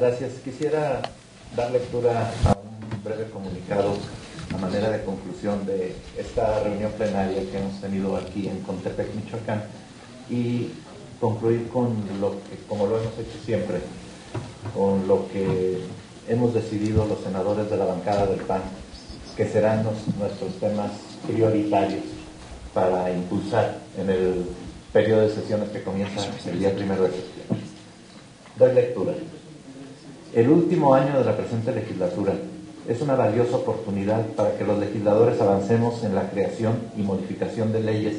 gracias. Quisiera dar lectura a un breve comunicado a manera de conclusión de esta reunión plenaria que hemos tenido aquí en Contepec, Michoacán, y concluir con lo que, como lo hemos hecho siempre, con lo que hemos decidido los senadores de la bancada del PAN, que serán nuestros temas prioritarios para impulsar en el periodo de sesiones que comienza el día 1 de septiembre. Doy lectura. El último año de la presente legislatura es una valiosa oportunidad para que los legisladores avancemos en la creación y modificación de leyes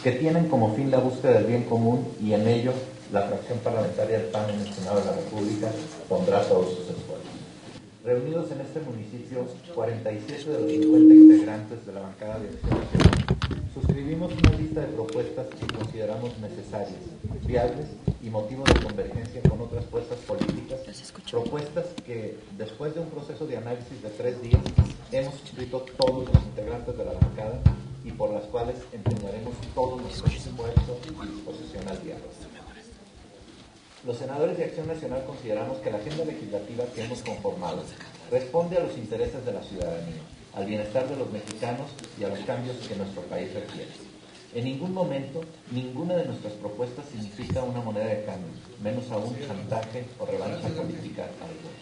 que tienen como fin la búsqueda del bien común, y en ello la fracción parlamentaria del PAN en el Senado de la República pondrá todos sus esfuerzos. Reunidos en este municipio, 47 de los 50 integrantes de la bancada de Acción Nacional suscribimos una lista de propuestas que consideramos necesarias, viables y motivo de convergencia con otras fuerzas políticas, propuestas que, después de un proceso de análisis de 3 días, hemos suscrito todos los integrantes de la bancada y por las cuales empeñaremos todo nuestro esfuerzo y disposición al diálogo. Los senadores de Acción Nacional consideramos que la agenda legislativa que hemos conformado responde a los intereses de la ciudadanía, al bienestar de los mexicanos y a los cambios que nuestro país requiere. En ningún momento, ninguna de nuestras propuestas significa una moneda de cambio, menos aún chantaje o revancha política alguna.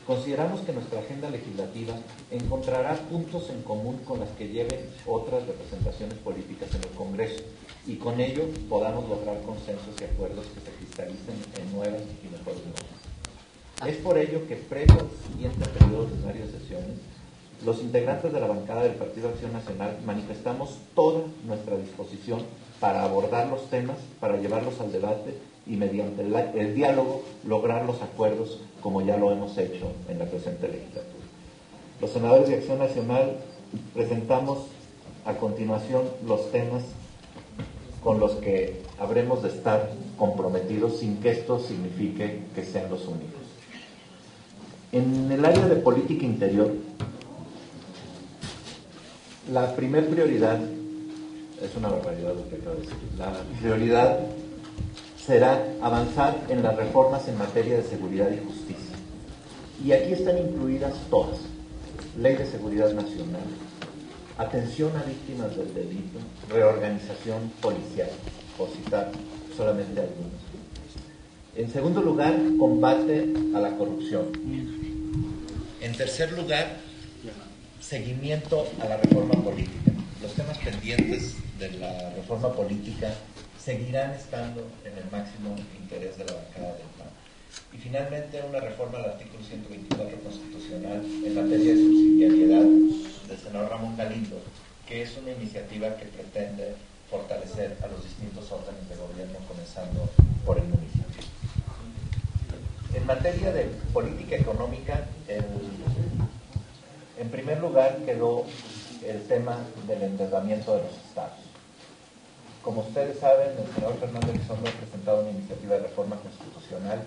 Consideramos que nuestra agenda legislativa encontrará puntos en común con las que lleven otras representaciones políticas en el Congreso, y con ello podamos lograr consensos y acuerdos que se cristalicen en nuevas y mejores normas. Es por ello que, previo al siguiente periodo ordinario de sesiones, los integrantes de la bancada del Partido Acción Nacional manifestamos toda nuestra disposición para abordar los temas, para llevarlos al debate y mediante el diálogo lograr los acuerdos como ya lo hemos hecho en la presente legislatura. Los senadores de Acción Nacional presentamos a continuación los temas con los que habremos de estar comprometidos, sin que esto signifique que sean los únicos. En el área de política interior, la primer prioridad, es una barbaridad lo que acabo de decir, la prioridad será avanzar en las reformas en materia de seguridad y justicia. Y aquí están incluidas todas: Ley de Seguridad Nacional, atención a víctimas del delito, reorganización policial, por citar solamente algunos. En segundo lugar, combate a la corrupción. En tercer lugar, seguimiento a la reforma política. Los temas pendientes de la reforma política seguirán estando en el máximo interés de la bancada del PAN. Y finalmente, una reforma al artículo 124 constitucional en materia de subsidiariedad del senador Ramón Galindo, que es una iniciativa que pretende fortalecer a los distintos órdenes de gobierno, comenzando por el municipio. En materia de política económica, en primer lugar quedó el tema del endeudamiento de los estados. Como ustedes saben, el senador Fernando Elizondo ha presentado una iniciativa de reforma constitucional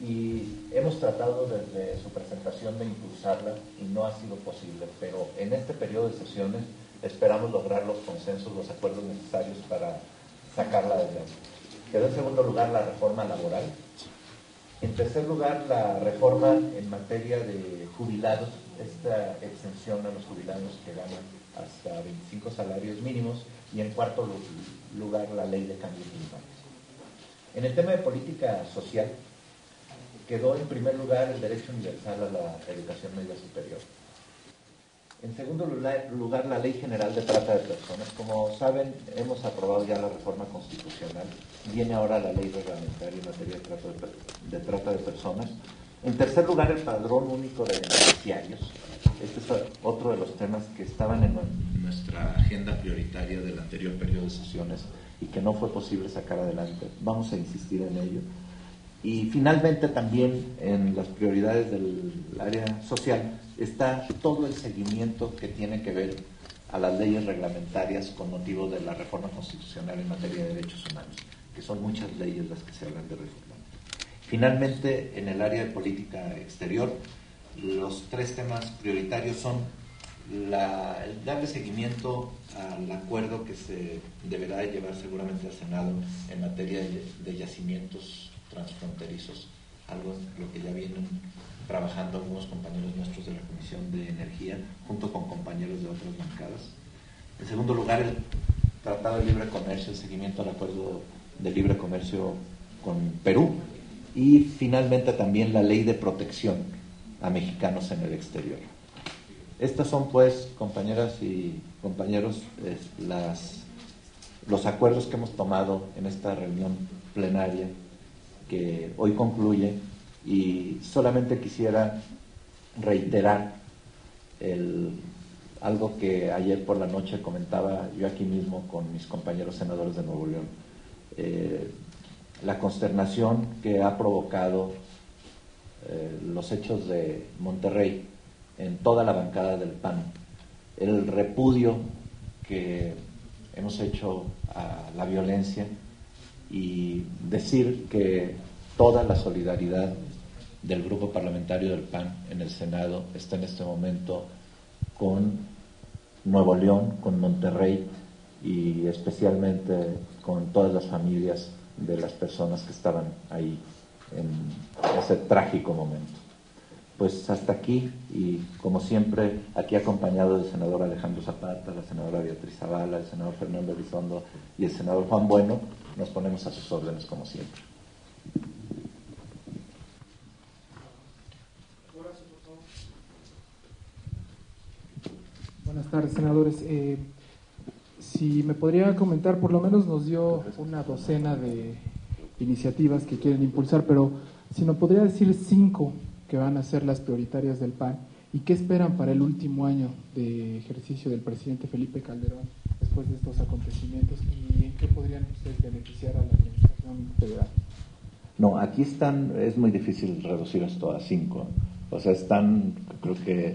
y hemos tratado desde su presentación de impulsarla y no ha sido posible, pero en este periodo de sesiones esperamos lograr los consensos, los acuerdos necesarios para sacarla adelante. Quedó en segundo lugar la reforma laboral. En tercer lugar, la reforma en materia de jubilados, esta exención a los jubilados que ganan hasta 25 salarios mínimos. Y en cuarto lugar, la ley de cambio climático. En el tema de política social, quedó en primer lugar el derecho universal a la educación media superior. En segundo lugar, la Ley General de Trata de Personas. Como saben, hemos aprobado ya la reforma constitucional. Viene ahora la ley reglamentaria en materia de trata de personas. En tercer lugar, el padrón único de beneficiarios. Este es otro de los temas que estaban en nuestra agenda prioritaria del anterior periodo de sesiones y que no fue posible sacar adelante. Vamos a insistir en ello. Y finalmente, también en las prioridades del área social está todo el seguimiento que tiene que ver a las leyes reglamentarias con motivo de la reforma constitucional en materia de derechos humanos, que son muchas leyes las que se hablan de reforma. Finalmente, en el área de política exterior, los 3 temas prioritarios son el darle seguimiento al acuerdo que se deberá llevar seguramente al Senado en materia de yacimientos transfronterizos algo en lo que ya vienen trabajando algunos compañeros nuestros de la Comisión de Energía, junto con compañeros de otras bancadas. En segundo lugar, el Tratado de Libre Comercio, el seguimiento al Acuerdo de Libre Comercio con Perú. Y finalmente también la Ley de Protección a Mexicanos en el Exterior. Estas son, pues, compañeras y compañeros, los acuerdos que hemos tomado en esta reunión plenaria que hoy concluye, y solamente quisiera reiterar algo que ayer por la noche comentaba yo aquí mismo con mis compañeros senadores de Nuevo León. La consternación que ha provocado los hechos de Monterrey en toda la bancada del PAN, el repudio que hemos hecho a la violencia, y decir que toda la solidaridad del grupo parlamentario del PAN en el Senado está en este momento con Nuevo León, con Monterrey y especialmente con todas las familias de las personas que estaban ahí en ese trágico momento. Pues hasta aquí, y como siempre, aquí acompañado del senador Alejandro Zapata, la senadora Beatriz Zavala, el senador Fernando Elizondo y el senador Juan Bueno, nos ponemos a sus órdenes como siempre. Buenas tardes, senadores. Si me podría comentar, por lo menos nos dio una docena de iniciativas que quieren impulsar, pero si nos podría decir 5 que van a ser las prioritarias del PAN y qué esperan para el último año de ejercicio del presidente Felipe Calderón después de estos acontecimientos, y en qué podrían ustedes beneficiar a la administración federal. No, aquí es muy difícil reducir esto a 5. O sea, están, creo que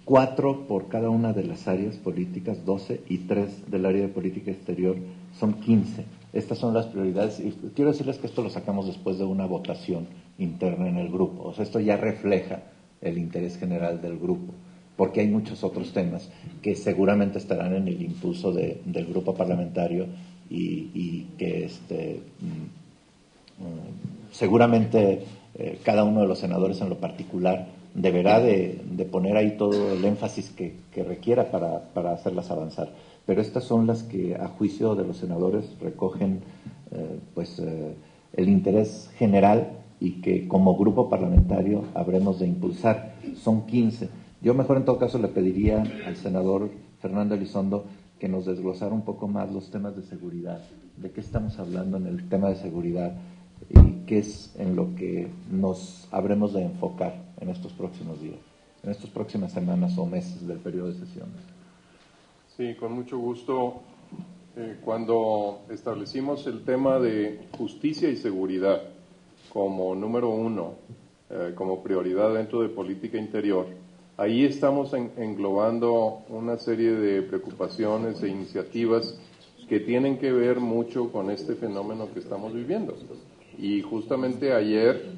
4 por cada una de las áreas políticas, 12, y 3 del área de política exterior, son 15. Estas son las prioridades, y quiero decirles que esto lo sacamos después de una votación interna en el grupo. O sea, esto ya refleja el interés general del grupo, porque hay muchos otros temas que seguramente estarán en el impulso del grupo parlamentario y que seguramente cada uno de los senadores en lo particular deberá de poner ahí todo el énfasis que requiera para hacerlas avanzar. Pero estas son las que, a juicio de los senadores, recogen el interés general y que como grupo parlamentario habremos de impulsar. Son 15. Yo mejor en todo caso le pediría al senador Fernando Elizondo que nos desglosara un poco más los temas de seguridad, de qué estamos hablando en el tema de seguridad y qué es en lo que nos habremos de enfocar en estos próximos días, en estas próximas semanas o meses del periodo de sesiones. Sí, con mucho gusto. Cuando establecimos el tema de justicia y seguridad como número 1, como prioridad dentro de política interior, ahí estamos englobando una serie de preocupaciones e iniciativas que tienen que ver mucho con este fenómeno que estamos viviendo. Y justamente ayer,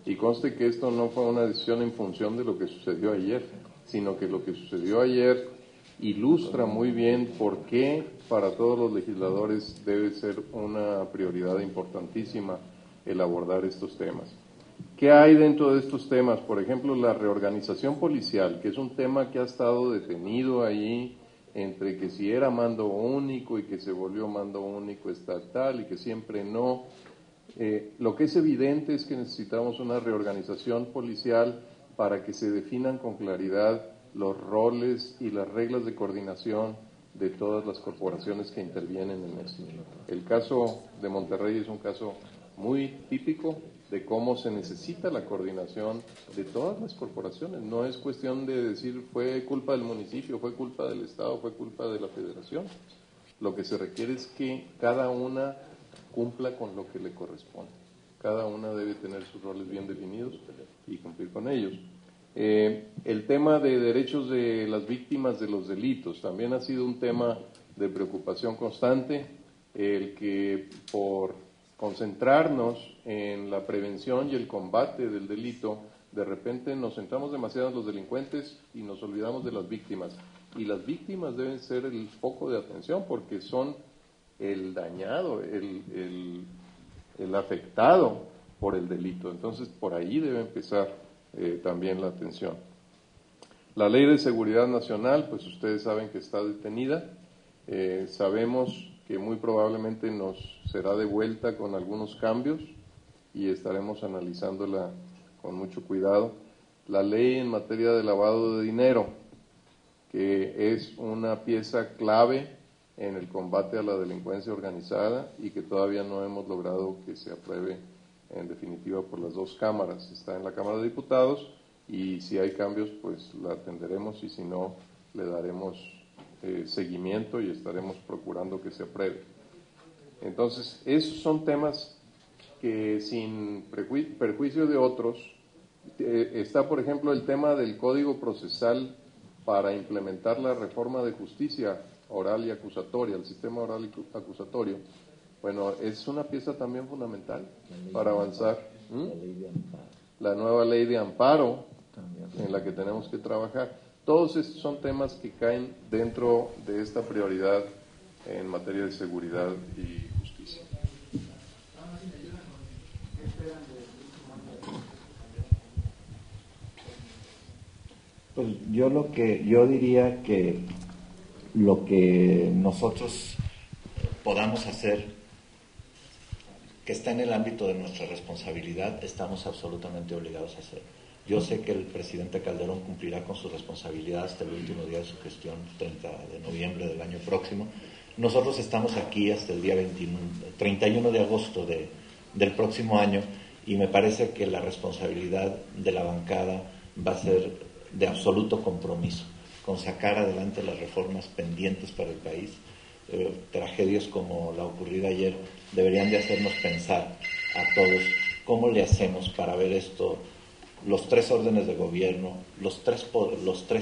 y conste que esto no fue una decisión en función de lo que sucedió ayer, sino que lo que sucedió ayer ilustra muy bien por qué para todos los legisladores debe ser una prioridad importantísima el abordar estos temas. ¿Qué hay dentro de estos temas? Por ejemplo, la reorganización policial, que es un tema que ha estado detenido ahí entre que si era mando único y que se volvió mando único estatal y que siempre no. Lo que es evidente es que necesitamos una reorganización policial para que se definan con claridad los roles y las reglas de coordinación de todas las corporaciones que intervienen en esto. El caso de Monterrey es un caso muy típico de cómo se necesita la coordinación de todas las corporaciones. No es cuestión de decir fue culpa del municipio, fue culpa del Estado, fue culpa de la Federación. Lo que se requiere es que cada una cumpla con lo que le corresponde. Cada una debe tener sus roles bien definidos y cumplir con ellos. El tema de derechos de las víctimas de los delitos también ha sido un tema de preocupación constante, el que por concentrarnos en la prevención y el combate del delito, de repente nos centramos demasiado en los delincuentes y nos olvidamos de las víctimas. Y las víctimas deben ser el foco de atención porque son el dañado, el afectado por el delito. Entonces, por ahí debe empezar también la atención. La Ley de Seguridad Nacional, pues ustedes saben que está detenida. Sabemos que muy probablemente nos será devuelta con algunos cambios y estaremos analizándola con mucho cuidado. La ley en materia de lavado de dinero, que es una pieza clave en el combate a la delincuencia organizada y que todavía no hemos logrado que se apruebe en definitiva por las dos cámaras. Está en la Cámara de Diputados y si hay cambios pues la atenderemos y si no le daremos seguimiento y estaremos procurando que se apruebe. Entonces, esos son temas que sin perjuicio de otros, está por ejemplo el tema del Código Procesal para implementar la reforma de justicia oral y acusatoria, el sistema oral y acusatorio. Bueno, es una pieza también fundamental para avanzar. La nueva ley de amparo en la que tenemos que trabajar. Todos estos son temas que caen dentro de esta prioridad en materia de seguridad y justicia. Pues yo diría que lo que nosotros podamos hacer, que está en el ámbito de nuestra responsabilidad, estamos absolutamente obligados a hacer. Yo sé que el presidente Calderón cumplirá con su responsabilidad hasta el último día de su gestión, 30 de noviembre del año próximo. Nosotros estamos aquí hasta el día 31 de agosto del próximo año y me parece que la responsabilidad de la bancada va a ser de absoluto compromiso con sacar adelante las reformas pendientes para el país. Tragedias como la ocurrida ayer deberían de hacernos pensar a todos cómo le hacemos para ver esto, los tres órdenes de gobierno, los tres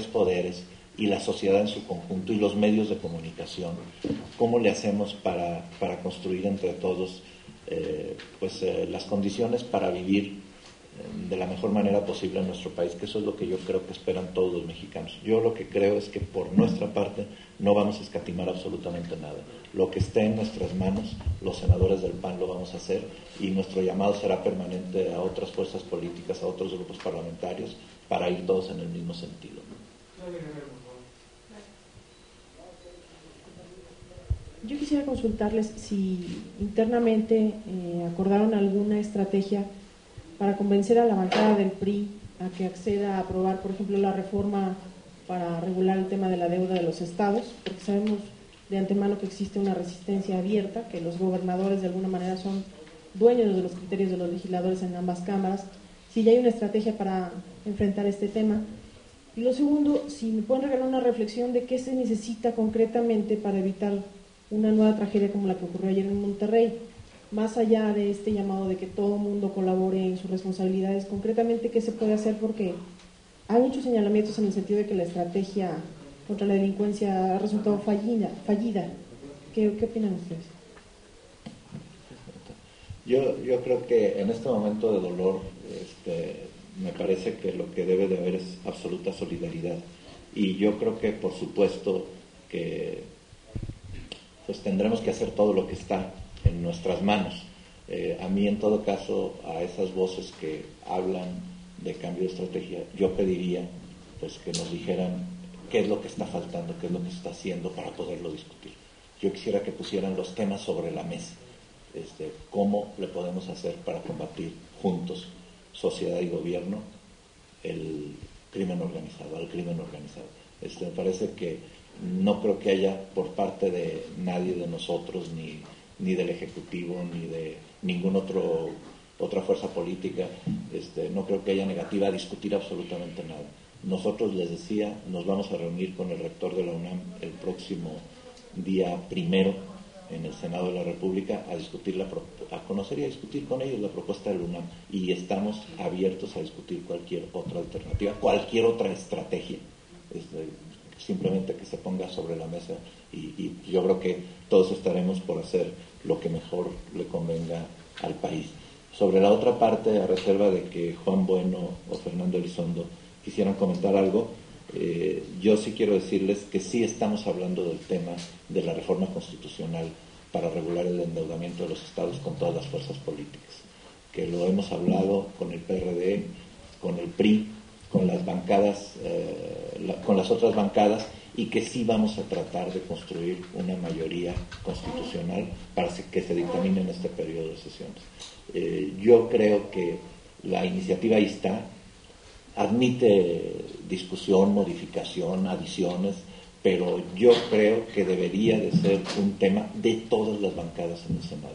poderes y la sociedad en su conjunto y los medios de comunicación, cómo le hacemos para construir entre todos las condiciones para vivir de la mejor manera posible en nuestro país, que eso es lo que yo creo que esperan todos los mexicanos. Yo lo que creo es que por nuestra parte no vamos a escatimar absolutamente nada. Lo que esté en nuestras manos, los senadores del PAN lo vamos a hacer y nuestro llamado será permanente a otras fuerzas políticas, a otros grupos parlamentarios, para ir todos en el mismo sentido. Yo quisiera consultarles si internamente acordaron alguna estrategia para convencer a la bancada del PRI a que acceda a aprobar, por ejemplo, la reforma para regular el tema de la deuda de los estados, porque sabemos de antemano que existe una resistencia abierta, que los gobernadores de alguna manera son dueños de los criterios de los legisladores en ambas cámaras, si ya hay una estrategia para enfrentar este tema. Y lo segundo, si me pueden regalar una reflexión de qué se necesita concretamente para evitar una nueva tragedia como la que ocurrió ayer en Monterrey, más allá de este llamado de que todo el mundo colabore en sus responsabilidades, concretamente qué se puede hacer, porque hay muchos señalamientos en el sentido de que la estrategia contra la delincuencia ha resultado fallida. ¿Qué opinan ustedes? Yo creo que en este momento de dolor me parece que lo que debe de haber es absoluta solidaridad y yo creo que por supuesto que pues tendremos que hacer todo lo que está en nuestras manos. A mí, en todo caso, a esas voces que hablan de cambio de estrategia, yo pediría pues que nos dijeran qué es lo que está faltando, qué es lo que se está haciendo para poderlo discutir. Yo quisiera que pusieran los temas sobre la mesa, cómo le podemos hacer para combatir juntos, sociedad y gobierno, el crimen organizado, al crimen organizado. Me parece que no creo que haya por parte de nadie de nosotros, ni del Ejecutivo, ni de ninguna otra fuerza política, no creo que haya negativa a discutir absolutamente nada. Nosotros, les decía, nos vamos a reunir con el rector de la UNAM el próximo día 1 en el Senado de la República a conocer y a discutir con ellos la propuesta de la UNAM y estamos abiertos a discutir cualquier otra alternativa, cualquier otra estrategia. Simplemente que se ponga sobre la mesa y yo creo que todos estaremos por hacer lo que mejor le convenga al país. Sobre la otra parte, a reserva de que Juan Bueno o Fernando Elizondo quisieran comentar algo, yo sí quiero decirles que sí estamos hablando del tema de la reforma constitucional para regular el endeudamiento de los estados con todas las fuerzas políticas. que lo hemos hablado con el PRD, con el PRI, con las bancadas, con las otras bancadas, y que sí vamos a tratar de construir una mayoría constitucional para que se dictamine en este periodo de sesiones. Yo creo que la iniciativa ahí está, admite discusión, modificación, adiciones, pero yo creo que debería de ser un tema de todas las bancadas en el Senado.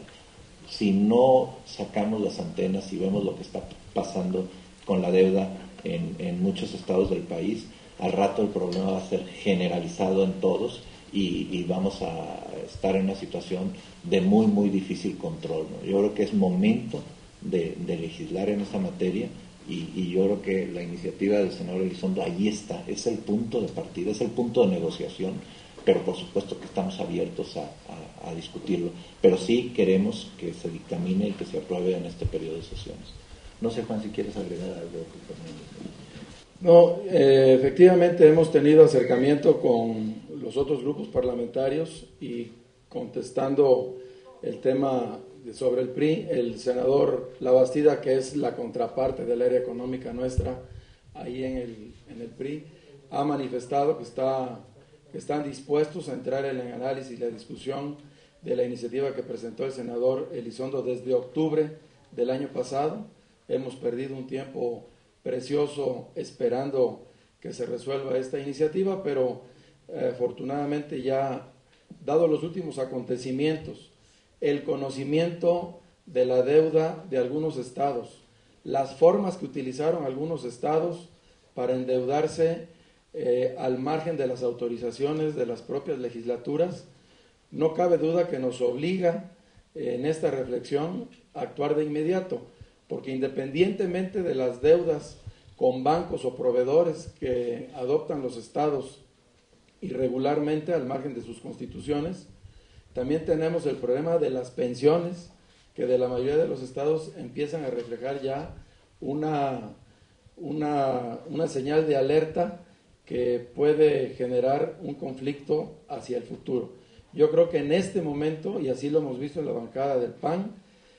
Si no sacamos las antenas y vemos lo que está pasando con la deuda en muchos estados del país, al rato el problema va a ser generalizado en todos y vamos a estar en una situación de muy, muy difícil control, ¿no? Yo creo que es momento de legislar en esa materia y yo creo que la iniciativa del senador Elizondo ahí está, es el punto de partida, es el punto de negociación, pero por supuesto que estamos abiertos a discutirlo, pero sí queremos que se dictamine y que se apruebe en este periodo de sesiones. No sé, Juan, si quieres agregar algo. No, efectivamente hemos tenido acercamiento con los otros grupos parlamentarios y contestando el tema sobre el PRI, el senador Labastida, que es la contraparte del área económica nuestra, ahí en el PRI, ha manifestado que están dispuestos a entrar en el análisis y la discusión de la iniciativa que presentó el senador Elizondo desde octubre del año pasado. Hemos perdido un tiempo precioso esperando que se resuelva esta iniciativa, pero afortunadamente ya, dado los últimos acontecimientos, el conocimiento de la deuda de algunos estados, las formas que utilizaron algunos estados para endeudarse al margen de las autorizaciones de las propias legislaturas, no cabe duda que nos obliga en esta reflexión a actuar de inmediato, porque independientemente de las deudas con bancos o proveedores que adoptan los estados irregularmente al margen de sus constituciones, también tenemos el problema de las pensiones, que de la mayoría de los estados empiezan a reflejar ya una señal de alerta que puede generar un conflicto hacia el futuro. Yo creo que en este momento, y así lo hemos visto en la bancada del PAN,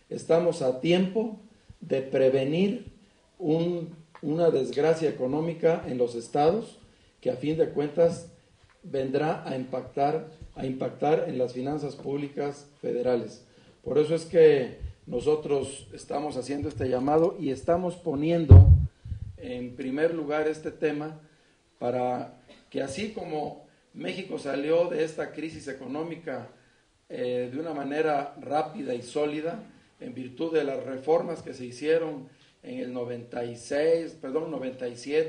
estamos a tiempo de prevenir una desgracia económica en los estados que a fin de cuentas vendrá a impactar en las finanzas públicas federales. Por eso es que nosotros estamos haciendo este llamado y estamos poniendo en primer lugar este tema para que, así como México salió de esta crisis económica de una manera rápida y sólida, en virtud de las reformas que se hicieron en el 97,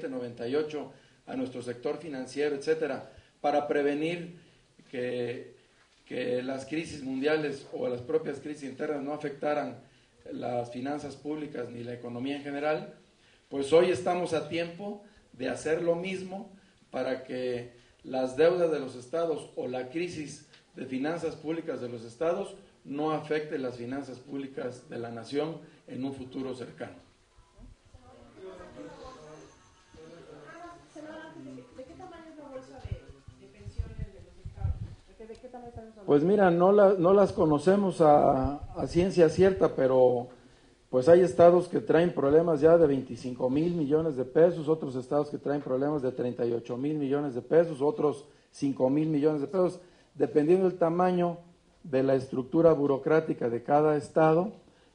98, a nuestro sector financiero, etcétera, para prevenir que las crisis mundiales o las propias crisis internas no afectaran las finanzas públicas ni la economía en general, pues hoy estamos a tiempo de hacer lo mismo para que las deudas de los estados o la crisis de finanzas públicas de los estados no afecte las finanzas públicas de la nación en un futuro cercano. ¿De qué tamaño es la bolsa de pensiones de los estados? ¿De qué tamaño estamos hablando? Pues mira, no las conocemos a ciencia cierta, pero pues hay estados que traen problemas ya de 25,000 millones de pesos, otros estados que traen problemas de 38,000 millones de pesos, otros 5,000 millones de pesos, dependiendo del tamaño de la estructura burocrática de cada estado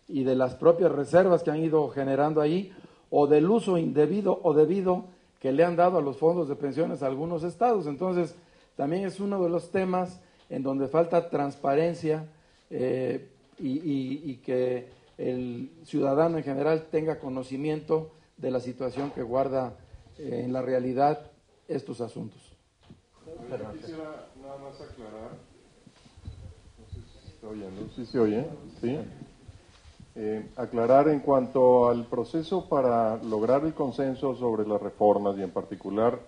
y de las propias reservas que han ido generando ahí, o del uso indebido o debido que le han dado a los fondos de pensiones a algunos estados. Entonces, también es uno de los temas en donde falta transparencia y que el ciudadano en general tenga conocimiento de la situación que guarda en la realidad estos asuntos. Yo quisiera nada más aclarar, no sé si se está oyendo, ¿sí se oye? ¿Sí? Aclarar en cuanto al proceso para lograr el consenso sobre las reformas y en particular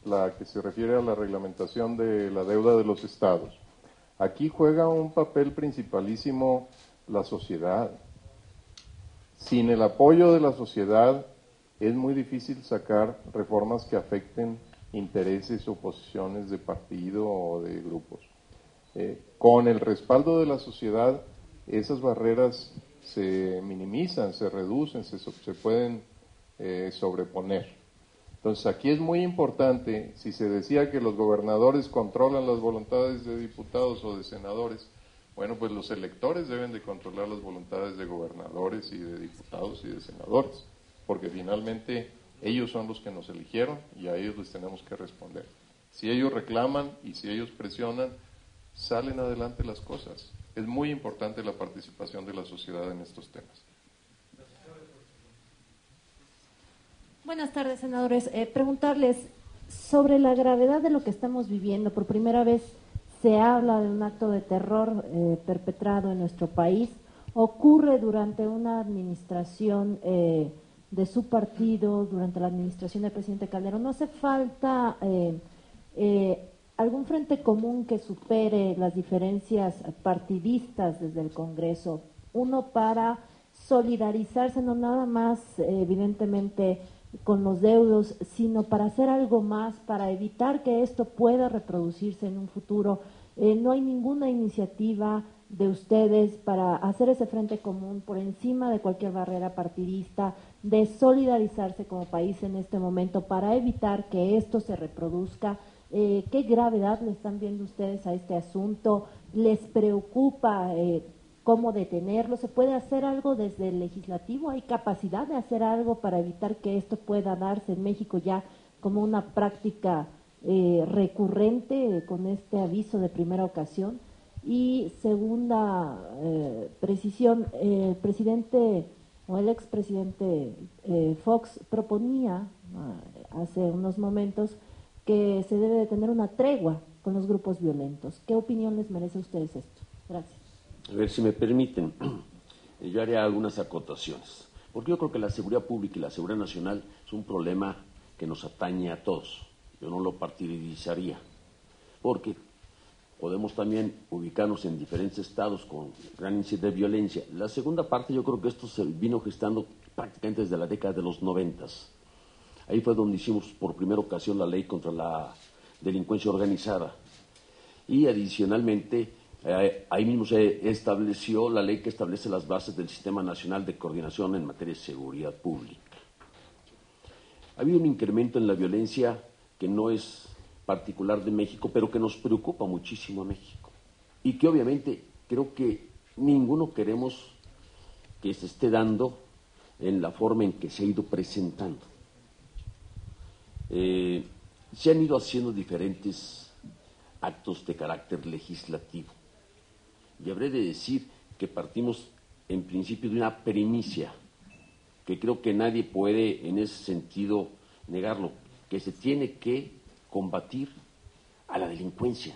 la que se refiere a la reglamentación de la deuda de los estados. Aquí juega un papel principalísimo la sociedad. Sin el apoyo de la sociedad es muy difícil sacar reformas que afecten intereses o posiciones de partido o de grupos. Con el respaldo de la sociedad, esas barreras se minimizan, se reducen, se pueden sobreponer. Entonces aquí es muy importante, si se decía que los gobernadores controlan las voluntades de diputados o de senadores, bueno, pues los electores deben de controlar las voluntades de gobernadores y de diputados y de senadores, porque finalmente ellos son los que nos eligieron y a ellos les tenemos que responder. Si ellos reclaman y si ellos presionan, salen adelante las cosas. Es muy importante la participación de la sociedad en estos temas. Buenas tardes, senadores. Preguntarles sobre la gravedad de lo que estamos viviendo. Por primera vez se habla de un acto de terror perpetrado en nuestro país. Ocurre durante una administración de su partido, durante la administración del presidente Calderón. ¿No hace falta algún frente común que supere las diferencias partidistas desde el Congreso? Uno, para solidarizarse, no nada más evidentemente con los deudos, sino para hacer algo más, para evitar que esto pueda reproducirse en un futuro. No hay ninguna iniciativa de ustedes para hacer ese frente común por encima de cualquier barrera partidista, de solidarizarse como país en este momento para evitar que esto se reproduzca. ¿Qué gravedad le están viendo ustedes a este asunto? ¿Les preocupa cómo detenerlo? ¿Se puede hacer algo desde el legislativo? ¿Hay capacidad de hacer algo para evitar que esto pueda darse en México ya como una práctica recurrente con este aviso de primera ocasión? Y segunda precisión, el presidente o el expresidente Fox proponía hace unos momentos que se debe de tener una tregua con los grupos violentos. ¿Qué opinión les merece a ustedes esto? Gracias. A ver, si me permiten, yo haré algunas acotaciones, porque yo creo que la seguridad pública y la seguridad nacional es un problema que nos atañe a todos. Yo no lo partidizaría, porque podemos también ubicarnos en diferentes estados con gran índice de violencia. La segunda parte, yo creo que esto se vino gestando prácticamente desde la década de los 90. Ahí fue donde hicimos por primera ocasión la ley contra la delincuencia organizada. Y adicionalmente, ahí mismo se estableció la ley que establece las bases del Sistema Nacional de Coordinación en materia de seguridad pública. Ha habido un incremento en la violencia que no es particular de México, pero que nos preocupa muchísimo a México. Y que obviamente creo que ninguno queremos que se esté dando en la forma en que se ha ido presentando. Se han ido haciendo diferentes actos de carácter legislativo. Y habré de decir que partimos en principio de una primicia, que creo que nadie puede en ese sentido negarlo, que se tiene que combatir a la delincuencia,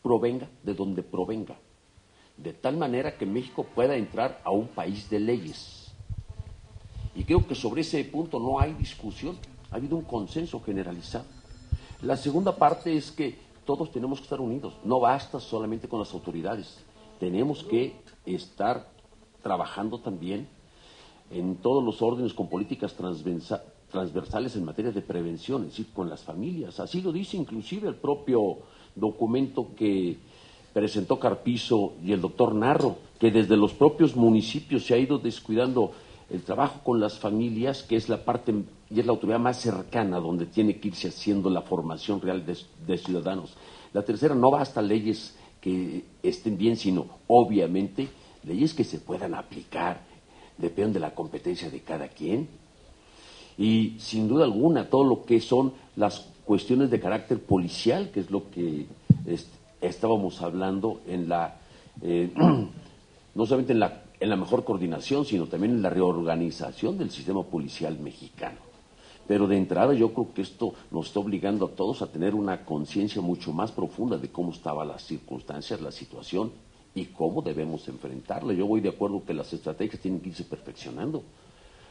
provenga de donde provenga, de tal manera que México pueda entrar a un país de leyes. Y creo que sobre ese punto no hay discusión, ha habido un consenso generalizado. La segunda parte es que todos tenemos que estar unidos, no basta solamente con las autoridades, tenemos que estar trabajando también en todos los órdenes con políticas transversales en materia de prevención, es decir, con las familias. Así lo dice inclusive el propio documento que presentó Carpizo y el doctor Narro, que desde los propios municipios se ha ido descuidando el trabajo con las familias, que es la parte y es la autoridad más cercana donde tiene que irse haciendo la formación real de ciudadanos. La tercera, no basta leyes que estén bien, sino obviamente leyes que se puedan aplicar, dependen de la competencia de cada quien. Y sin duda alguna, todo lo que son las cuestiones de carácter policial, que es lo que estábamos hablando en la, no solamente en la mejor coordinación, sino también en la reorganización del sistema policial mexicano. Pero de entrada yo creo que esto nos está obligando a todos a tener una conciencia mucho más profunda de cómo estaban las circunstancias, la situación y cómo debemos enfrentarla. Yo voy de acuerdo que las estrategias tienen que irse perfeccionando.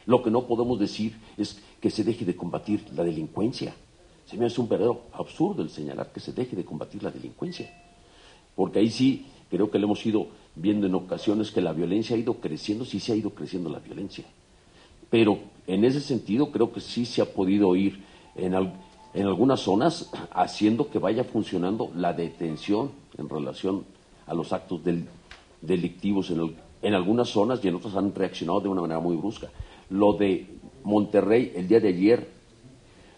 Lo que no podemos decir es que se deje de combatir la delincuencia. Se me hace un verdadero absurdo el señalar que se deje de combatir la delincuencia. Porque ahí sí creo que le hemos ido viendo en ocasiones que la violencia ha ido creciendo, sí se ha ido creciendo la violencia. Pero en ese sentido creo que sí se ha podido ir en algunas zonas haciendo que vaya funcionando la detención en relación a los actos delictivos en en algunas zonas y en otras han reaccionado de una manera muy brusca. Lo de Monterrey el día de ayer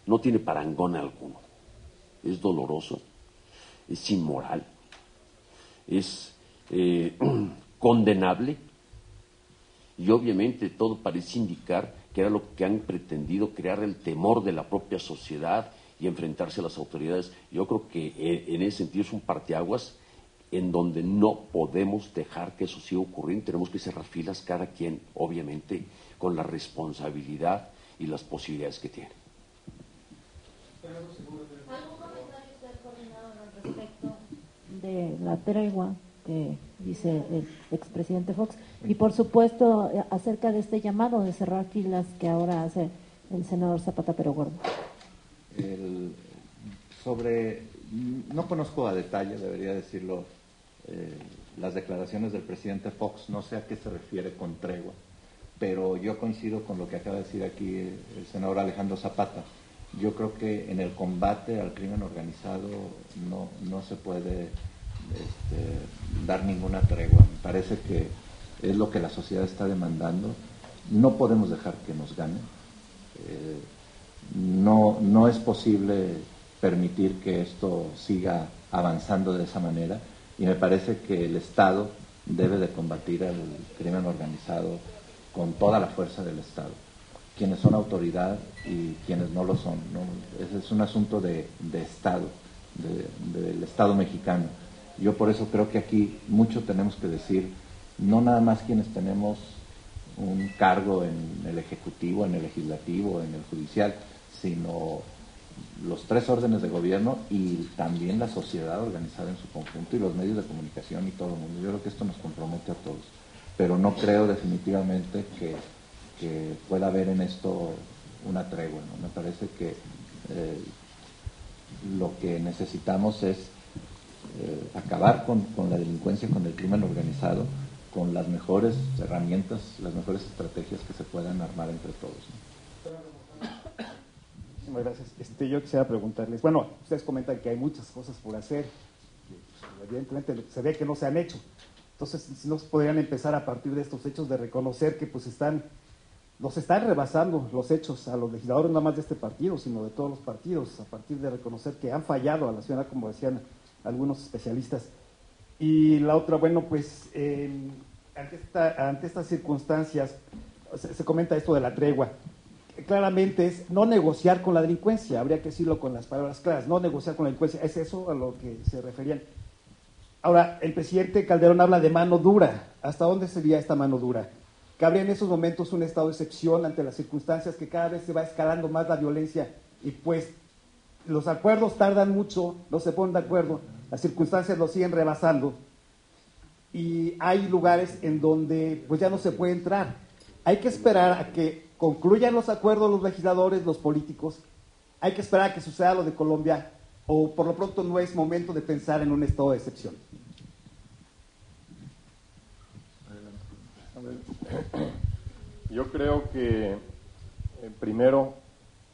no tiene parangón alguno. Es doloroso, es inmoral, es condenable y obviamente todo parece indicar que era lo que han pretendido, crear el temor de la propia sociedad y enfrentarse a las autoridades. Yo creo que en ese sentido es un parteaguas en donde no podemos dejar que eso siga ocurriendo. Tenemos que cerrar filas, cada quien, obviamente, con la responsabilidad y las posibilidades que tiene. ¿Algún comentario usted, coordinador, al respecto de la tregua que dice el expresidente Fox? Y, por supuesto, acerca de este llamado de cerrar filas que ahora hace el senador Zapata Pérez Gordo. No conozco a detalle, debería decirlo, las declaraciones del presidente Fox, no sé a qué se refiere con tregua, pero yo coincido con lo que acaba de decir aquí el senador Alejandro Zapata. Yo creo que en el combate al crimen organizado no se puede dar ninguna tregua. Me parece que es lo que la sociedad está demandando. No podemos dejar que nos gane. No es posible permitir que esto siga avanzando de esa manera, y me parece que el Estado debe de combatir al crimen organizado con toda la fuerza del Estado, quienes son autoridad y quienes no lo son, ¿no? Ese es un asunto de Estado, del Estado mexicano. Yo por eso creo que aquí mucho tenemos que decir, no nada más quienes tenemos un cargo en el Ejecutivo, en el Legislativo, en el Judicial, sino los tres órdenes de gobierno y también la sociedad organizada en su conjunto y los medios de comunicación y todo el mundo. Yo creo que esto nos compromete a todos, pero no creo definitivamente que pueda haber en esto una tregua, ¿no? Me parece que lo que necesitamos es acabar con la delincuencia, con el crimen organizado, con las mejores herramientas, las mejores estrategias que se puedan armar entre todos, ¿no? Muchas gracias. Yo quisiera preguntarles, bueno, ustedes comentan que hay muchas cosas por hacer, pues, evidentemente se ve que no se han hecho. Entonces, si no podrían empezar a partir de estos hechos de reconocer que pues los están rebasando los hechos a los legisladores, no más de este partido, sino de todos los partidos, a partir de reconocer que han fallado a la ciudad, como decían algunos especialistas. Y la otra, bueno, pues ante estas circunstancias se comenta esto de la tregua. Claramente es no negociar con la delincuencia, habría que decirlo con las palabras claras, no negociar con la delincuencia, es eso a lo que se referían. Ahora, el presidente Calderón habla de mano dura. ¿Hasta dónde sería esta mano dura? ¿Cabría en esos momentos un estado de excepción ante las circunstancias que cada vez se va escalando más la violencia y pues los acuerdos tardan mucho, no se ponen de acuerdo, las circunstancias lo siguen rebasando y hay lugares en donde pues ya no se puede entrar? Hay que esperar a que concluyan los acuerdos los legisladores, los políticos, hay que esperar a que suceda lo de Colombia, o por lo pronto no es momento de pensar en un estado de excepción. Yo creo que primero,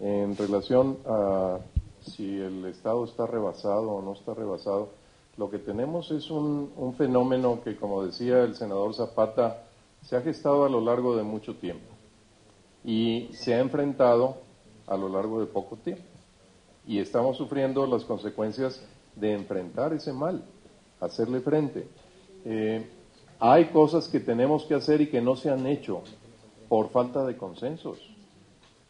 en relación a si el Estado está rebasado o no está rebasado, lo que tenemos es un fenómeno que, como decía el senador Zapata, se ha gestado a lo largo de mucho tiempo y se ha enfrentado a lo largo de poco tiempo. Y estamos sufriendo las consecuencias de enfrentar ese mal, hacerle frente. Hay cosas que tenemos que hacer y que no se han hecho por falta de consensos,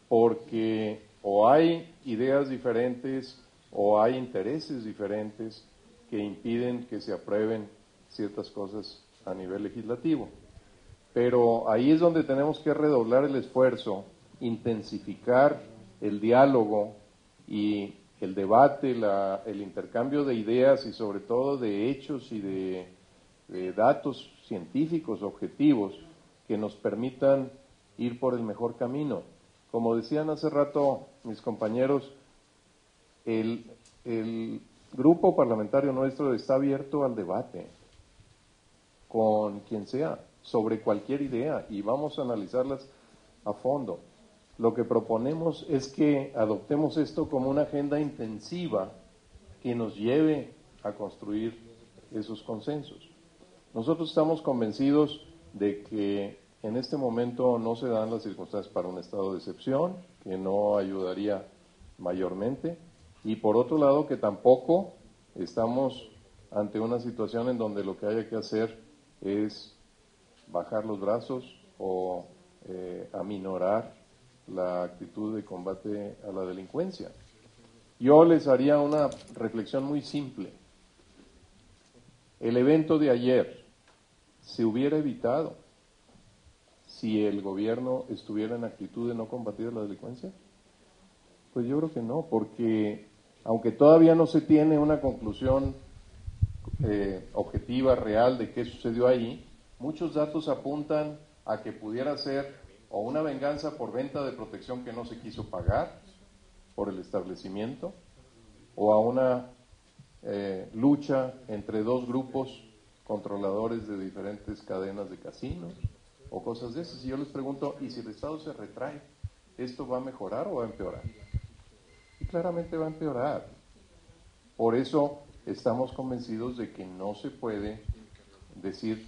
porque o hay ideas diferentes o hay intereses diferentes que impiden que se aprueben ciertas cosas a nivel legislativo. Pero ahí es donde tenemos que redoblar el esfuerzo, intensificar el diálogo y el debate, el intercambio de ideas y sobre todo de hechos y de datos científicos objetivos que nos permitan ir por el mejor camino. Como decían hace rato mis compañeros, el grupo parlamentario nuestro está abierto al debate con quien sea, sobre cualquier idea, y vamos a analizarlas a fondo. Lo que proponemos es que adoptemos esto como una agenda intensiva que nos lleve a construir esos consensos. Nosotros estamos convencidos de que en este momento no se dan las circunstancias para un estado de excepción, que no ayudaría mayormente, y por otro lado que tampoco estamos ante una situación en donde lo que haya que hacer es bajar los brazos o aminorar la actitud de combate a la delincuencia. Yo les haría una reflexión muy simple. El evento de ayer se hubiera evitado si el gobierno estuviera en actitud de no combatir la delincuencia. Pues yo creo que no, porque aunque todavía no se tiene una conclusión objetiva, real de qué sucedió ahí, muchos datos apuntan a que pudiera ser o una venganza por venta de protección que no se quiso pagar por el establecimiento, o a una lucha entre dos grupos controladores de diferentes cadenas de casinos, o cosas de esas. Y yo les pregunto, ¿y si el Estado se retrae, esto va a mejorar o va a empeorar? Y claramente va a empeorar. Por eso estamos convencidos de que no se puede decir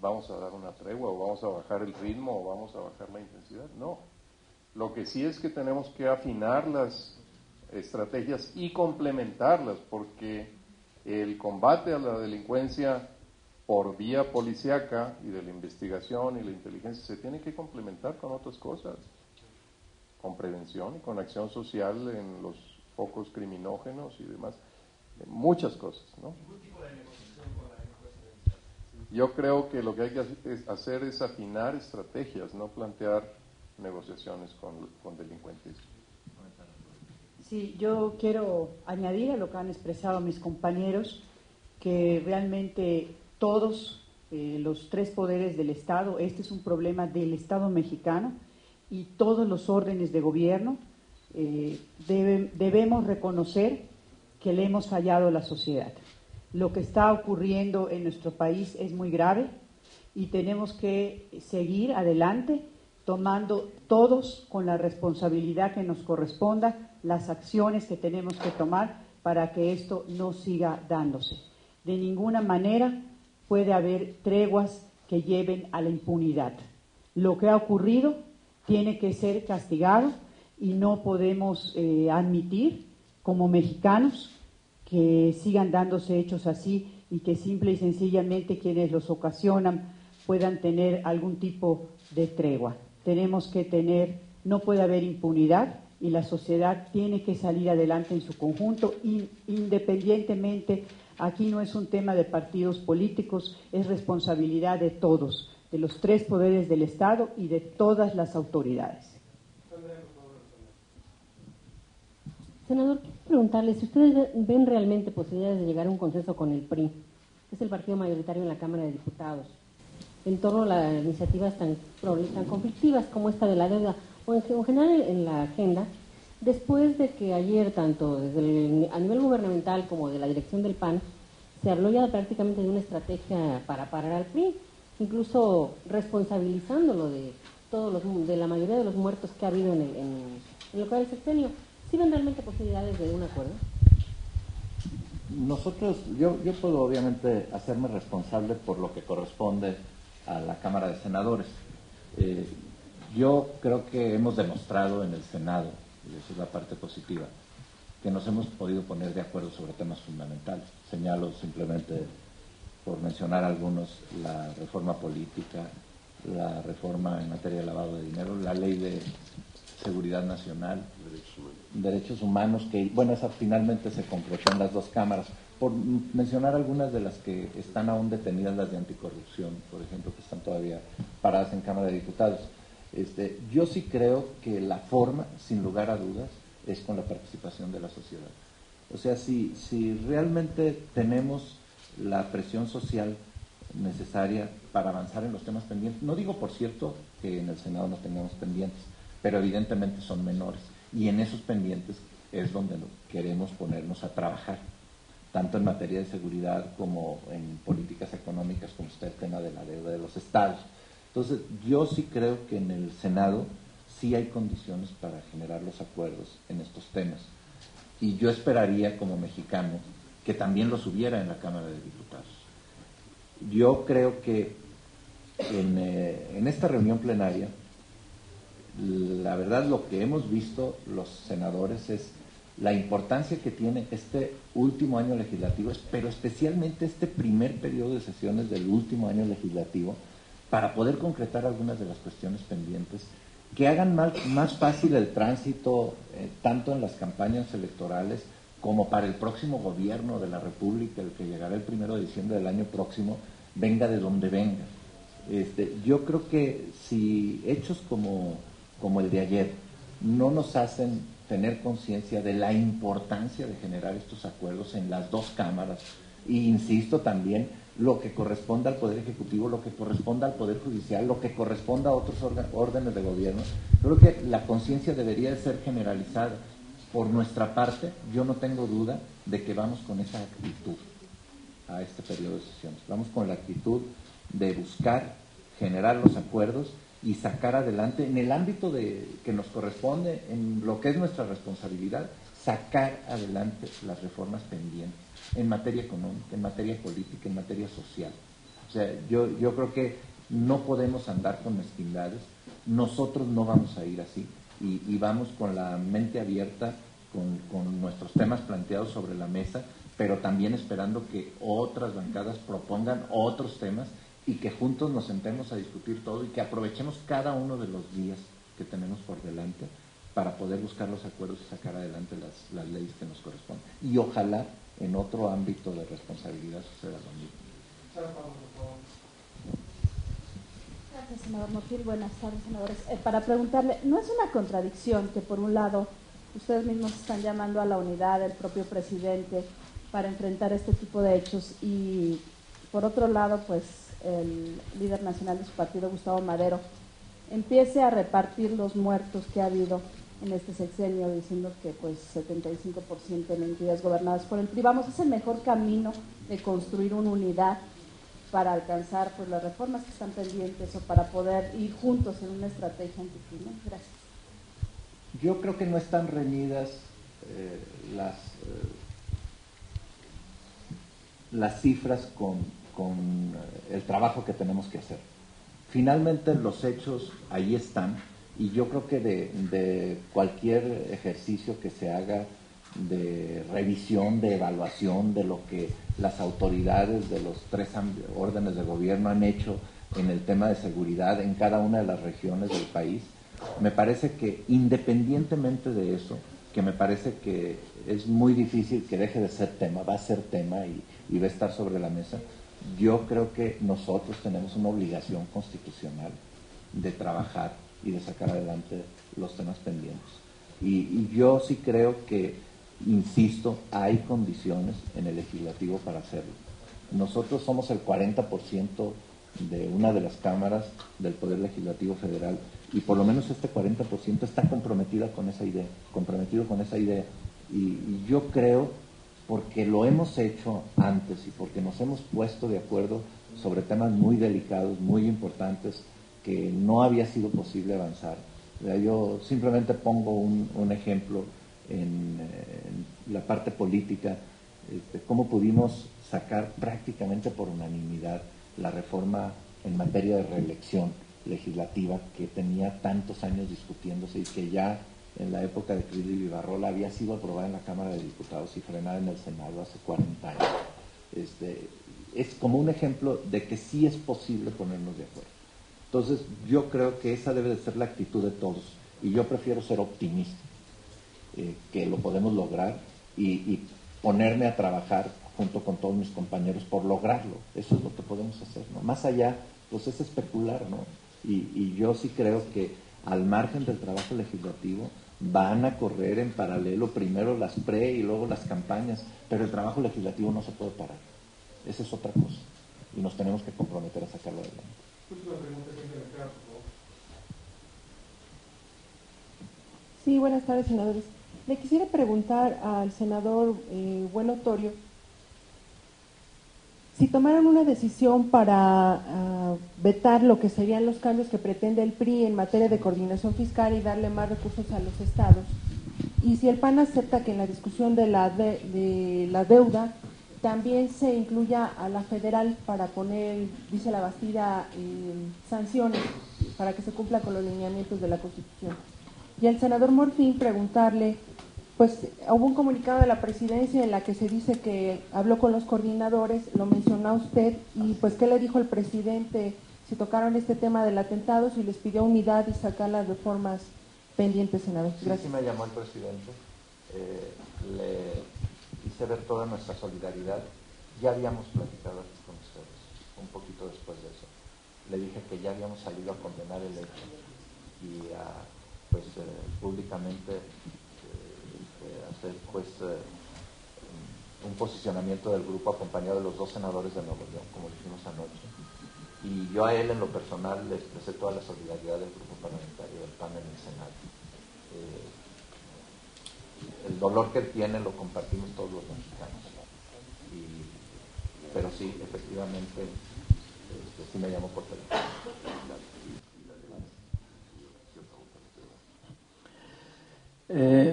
vamos a dar una tregua o vamos a bajar el ritmo o vamos a bajar la intensidad. No. Lo que sí es que tenemos que afinar las estrategias y complementarlas, porque el combate a la delincuencia por vía policíaca y de la investigación y la inteligencia se tiene que complementar con otras cosas, con prevención y con acción social en los focos criminógenos y demás, muchas cosas, ¿no? Yo creo que lo que hay que hacer es afinar estrategias, no plantear negociaciones con delincuentes. Sí, yo quiero añadir a lo que han expresado mis compañeros, que realmente todos los tres poderes del Estado, este es un problema del Estado mexicano, y todos los órdenes de gobierno debemos reconocer que le hemos fallado a la sociedad. Lo que está ocurriendo en nuestro país es muy grave y tenemos que seguir adelante tomando todos con la responsabilidad que nos corresponda las acciones que tenemos que tomar para que esto no siga dándose. De ninguna manera puede haber treguas que lleven a la impunidad. Lo que ha ocurrido tiene que ser castigado y no podemos admitir como mexicanos que sigan dándose hechos así y que simple y sencillamente quienes los ocasionan puedan tener algún tipo de tregua. Tenemos que no puede haber impunidad y la sociedad tiene que salir adelante en su conjunto, independientemente, aquí no es un tema de partidos políticos, es responsabilidad de todos, de los tres poderes del Estado y de todas las autoridades. Senador, quiero preguntarle si ustedes ven realmente posibilidades de llegar a un consenso con el PRI, que es el partido mayoritario en la Cámara de Diputados, en torno a las iniciativas tan conflictivas como esta de la deuda, o en general en la agenda, después de que ayer, tanto a nivel gubernamental como de la dirección del PAN, se habló ya prácticamente de una estrategia para parar al PRI, incluso responsabilizándolo de la mayoría de los muertos que ha habido en lo que va el sexenio. ¿Sí ven realmente posibilidades de un acuerdo? Nosotros, yo puedo obviamente hacerme responsable por lo que corresponde a la Cámara de Senadores. Yo creo que hemos demostrado en el Senado, y esa es la parte positiva, que nos hemos podido poner de acuerdo sobre temas fundamentales. Señalo simplemente, por mencionar algunos, la reforma política, la reforma en materia de lavado de dinero, la ley de seguridad nacional, derechos humanos, que, bueno, esa finalmente se concretó en las dos cámaras. Por mencionar algunas de las que están aún detenidas, las de anticorrupción, por ejemplo, que están todavía paradas en Cámara de Diputados. Yo sí creo que la forma, sin lugar a dudas, es con la participación de la sociedad. O sea, si realmente tenemos la presión social necesaria para avanzar en los temas pendientes, no digo, por cierto, que en el Senado no tengamos pendientes, pero evidentemente son menores, y en esos pendientes es donde queremos ponernos a trabajar, tanto en materia de seguridad como en políticas económicas, como está el tema de la deuda de los estados. Entonces, yo sí creo que en el Senado sí hay condiciones para generar los acuerdos en estos temas, y yo esperaría, como mexicano, que también los hubiera en la Cámara de Diputados. Yo creo que en esta reunión plenaria, la verdad lo que hemos visto los senadores es la importancia que tiene este último año legislativo, pero especialmente este primer periodo de sesiones del último año legislativo, para poder concretar algunas de las cuestiones pendientes, que hagan más fácil el tránsito, tanto en las campañas electorales como para el próximo gobierno de la República, el que llegará el 1 de diciembre del año próximo, venga de donde venga. Yo creo que si hechos como el de ayer no nos hacen tener conciencia de la importancia de generar estos acuerdos en las dos cámaras, y insisto también, lo que corresponda al Poder Ejecutivo, lo que corresponda al Poder Judicial, lo que corresponda a otros órdenes de gobierno, creo que la conciencia debería de ser generalizada. Por nuestra parte, yo no tengo duda de que vamos con esa actitud a este periodo de sesiones. Vamos con la actitud de buscar generar los acuerdos y sacar adelante, en el ámbito que nos corresponde, en lo que es nuestra responsabilidad, sacar adelante las reformas pendientes en materia económica, en materia política, en materia social. O sea, yo creo que no podemos andar con mezquindades, nosotros no vamos a ir así, y vamos con la mente abierta, con nuestros temas planteados sobre la mesa, pero también esperando que otras bancadas propongan otros temas y que juntos nos sentemos a discutir todo y que aprovechemos cada uno de los días que tenemos por delante para poder buscar los acuerdos y sacar adelante las leyes que nos corresponden. Y ojalá en otro ámbito de responsabilidad suceda lo mismo. Gracias, senador Motil. Buenas tardes, senadores. Para preguntarle, ¿no es una contradicción que por un lado ustedes mismos están llamando a la unidad del propio presidente para enfrentar este tipo de hechos y por otro lado, pues el líder nacional de su partido, Gustavo Madero, empiece a repartir los muertos que ha habido en este sexenio, diciendo que pues 75% en entidades gobernadas por el PRI? Vamos, es el mejor camino de construir una unidad para alcanzar pues las reformas que están pendientes o para poder ir juntos en una estrategia anti-PRI, ¿no? Gracias. Yo creo que no están reñidas las cifras con el trabajo que tenemos que hacer. Finalmente los hechos ahí están, y yo creo que de cualquier ejercicio que se haga de revisión, de evaluación de lo que las autoridades de los tres órdenes de gobierno han hecho en el tema de seguridad en cada una de las regiones del país, me parece que independientemente de eso, que me parece que es muy difícil que deje de ser tema, va a ser tema y va a estar sobre la mesa, yo creo que nosotros tenemos una obligación constitucional de trabajar y de sacar adelante los temas pendientes. Y yo sí creo que, insisto, hay condiciones en el legislativo para hacerlo. Nosotros somos el 40% de una de las cámaras del Poder Legislativo Federal y por lo menos este 40% está comprometido con esa idea. Y yo creo, porque lo hemos hecho antes y porque nos hemos puesto de acuerdo sobre temas muy delicados, muy importantes, que no había sido posible avanzar. Yo simplemente pongo un ejemplo en la parte política, cómo pudimos sacar prácticamente por unanimidad la reforma en materia de reelección legislativa que tenía tantos años discutiéndose y que ya en la época de Cris Vivarrola había sido aprobada en la Cámara de Diputados y frenada en el Senado hace 40 años. Es como un ejemplo de que sí es posible ponernos de acuerdo. Entonces yo creo que esa debe de ser la actitud de todos y yo prefiero ser optimista, que lo podemos lograr y ponerme a trabajar junto con todos mis compañeros por lograrlo. Eso es lo que podemos hacer, ¿no? Más allá, pues es especular, ¿no? Y yo sí creo que al margen del trabajo legislativo van a correr en paralelo primero las pre y luego las campañas, pero el trabajo legislativo no se puede parar. Esa es otra cosa y nos tenemos que comprometer a sacarlo adelante. Sí, buenas tardes, senadores. Le quisiera preguntar al senador Buenotorio si tomaran una decisión para vetar lo que serían los cambios que pretende el PRI en materia de coordinación fiscal y darle más recursos a los estados, y si el PAN acepta que en la discusión de la deuda también se incluya a la federal para poner, dice la Bastida, sanciones para que se cumpla con los lineamientos de la Constitución. Y al senador Morfín preguntarle, pues hubo un comunicado de la presidencia en la que se dice que habló con los coordinadores, lo mencionó usted, y pues ¿qué le dijo el presidente si tocaron este tema del atentado, si les pidió unidad y sacar las reformas pendientes, senador? Gracias. Sí, me llamó el presidente, le hice ver toda nuestra solidaridad. Ya habíamos platicado aquí con ustedes, un poquito después de eso. Le dije que ya habíamos salido a condenar el hecho y a, públicamente hacer un posicionamiento del grupo acompañado de los 2 senadores de Nuevo León, como dijimos anoche. Y yo a él en lo personal le expresé toda la solidaridad del grupo parlamentario del PAN en el Senado. El dolor que él tiene lo compartimos todos los mexicanos. Pero sí, efectivamente, sí me llamó por teléfono.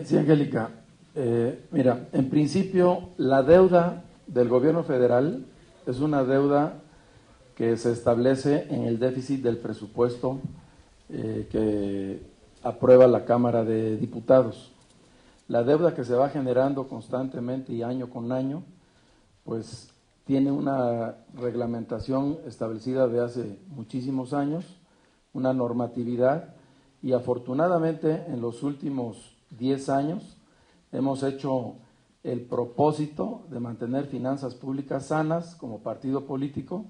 Sí, Angélica. Mira, en principio, la deuda del gobierno federal es una deuda que se establece en el déficit del presupuesto que aprueba la Cámara de Diputados. La deuda que se va generando constantemente y año con año, pues tiene una reglamentación establecida de hace muchísimos años, una normatividad, y afortunadamente en los últimos 10 años hemos hecho el propósito de mantener finanzas públicas sanas como partido político,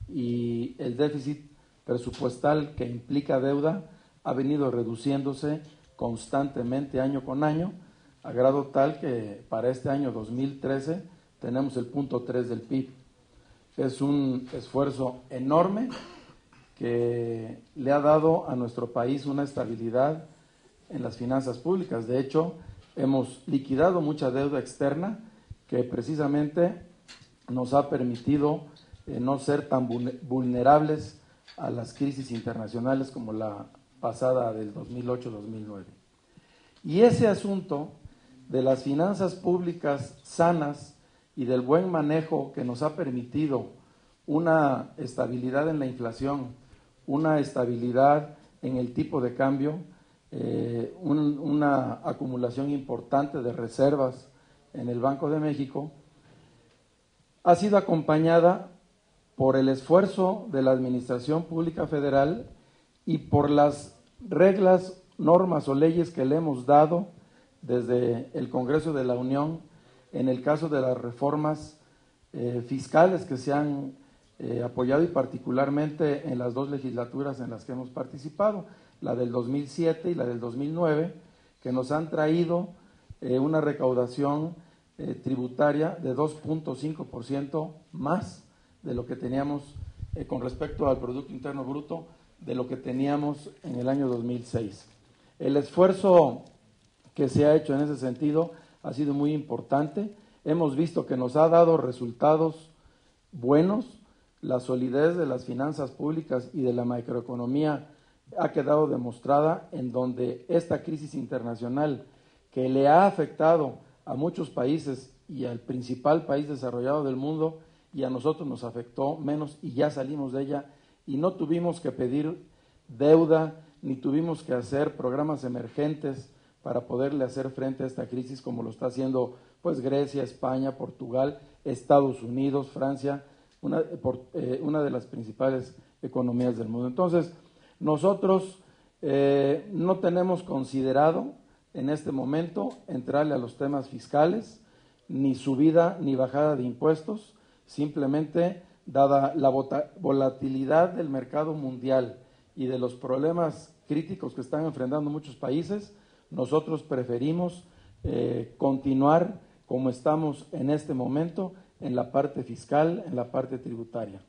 y el déficit presupuestal que implica deuda ha venido reduciéndose constantemente año con año, a grado tal que para este año 2013 tenemos el 0.3 del PIB. Es un esfuerzo enorme que le ha dado a nuestro país una estabilidad en las finanzas públicas. De hecho, hemos liquidado mucha deuda externa que precisamente nos ha permitido no ser tan vulnerables a las crisis internacionales como la pasada del 2008-2009. Y ese asunto de las finanzas públicas sanas y del buen manejo que nos ha permitido una estabilidad en la inflación, una estabilidad en el tipo de cambio, una acumulación importante de reservas en el Banco de México, ha sido acompañada por el esfuerzo de la Administración Pública Federal y por las reglas, normas o leyes que le hemos dado desde el Congreso de la Unión en el caso de las reformas fiscales que se han apoyado, y particularmente en las 2 legislaturas en las que hemos participado, la del 2007 y la del 2009, que nos han traído una recaudación tributaria de 2.5% más de lo que teníamos con respecto al Producto Interno Bruto, de lo que teníamos en el año 2006. El esfuerzo que se ha hecho en ese sentido ha sido muy importante. Hemos visto que nos ha dado resultados buenos. La solidez de las finanzas públicas y de la macroeconomía ha quedado demostrada, en donde esta crisis internacional que le ha afectado a muchos países y al principal país desarrollado del mundo, y a nosotros nos afectó menos y ya salimos de ella, y no tuvimos que pedir deuda ni tuvimos que hacer programas emergentes para poderle hacer frente a esta crisis como lo está haciendo pues Grecia, España, Portugal, Estados Unidos, Francia, una de las principales economías del mundo. Entonces, nosotros no tenemos considerado en este momento entrarle a los temas fiscales, ni subida ni bajada de impuestos. Simplemente, dada la volatilidad del mercado mundial y de los problemas críticos que están enfrentando muchos países, nosotros preferimos continuar como estamos en este momento en la parte fiscal, en la parte tributaria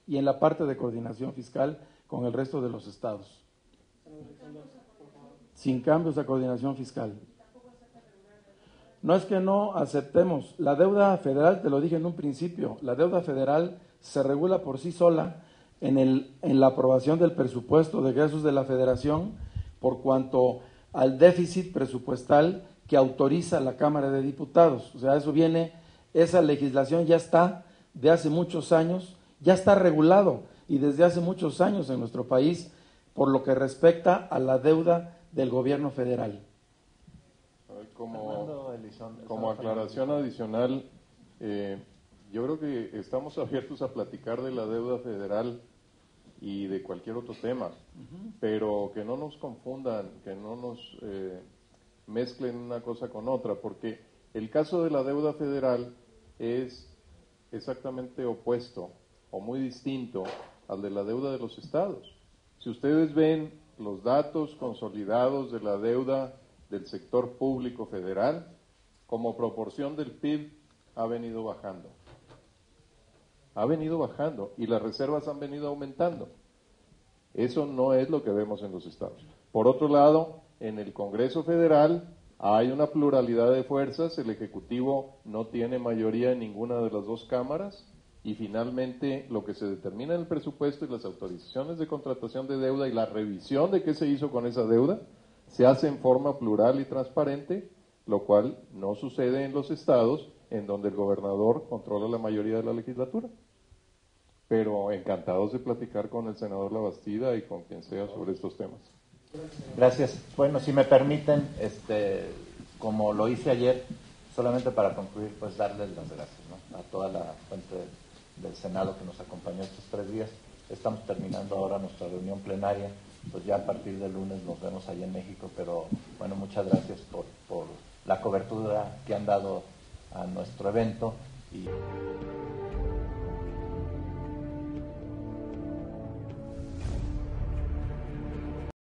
y en la parte de coordinación fiscal con el resto de los estados. Sin cambios a coordinación fiscal. No es que no aceptemos. La deuda federal, te lo dije en un principio, la deuda federal se regula por sí sola en la aprobación del presupuesto de egresos de la Federación por cuanto al déficit presupuestal que autoriza la Cámara de Diputados. O sea, eso viene esa legislación ya está de hace muchos años, ya está regulado y desde hace muchos años en nuestro país por lo que respecta a la deuda del gobierno federal. Como aclaración adicional, yo creo que estamos abiertos a platicar de la deuda federal y de cualquier otro tema, pero que no nos confundan, que no nos mezclen una cosa con otra, porque el caso de la deuda federal es exactamente opuesto o muy distinto al de la deuda de los estados. Si ustedes ven los datos consolidados de la deuda del sector público federal, como proporción del PIB, ha venido bajando. Ha venido bajando y las reservas han venido aumentando. Eso no es lo que vemos en los estados. Por otro lado, en el Congreso Federal hay una pluralidad de fuerzas, el Ejecutivo no tiene mayoría en ninguna de las dos cámaras y finalmente lo que se determina en el presupuesto y las autorizaciones de contratación de deuda y la revisión de qué se hizo con esa deuda se hace en forma plural y transparente, lo cual no sucede en los estados en donde el gobernador controla la mayoría de la legislatura. Pero encantados de platicar con el senador Labastida y con quien sea sobre estos temas. Gracias. Bueno, si me permiten, como lo hice ayer, solamente para concluir, pues darles las gracias, ¿no?, a toda la fuente del Senado que nos acompañó estos 3 días. Estamos terminando ahora nuestra reunión plenaria, pues ya a partir del lunes nos vemos allá en México, pero bueno, muchas gracias por la cobertura que han dado a nuestro evento. Y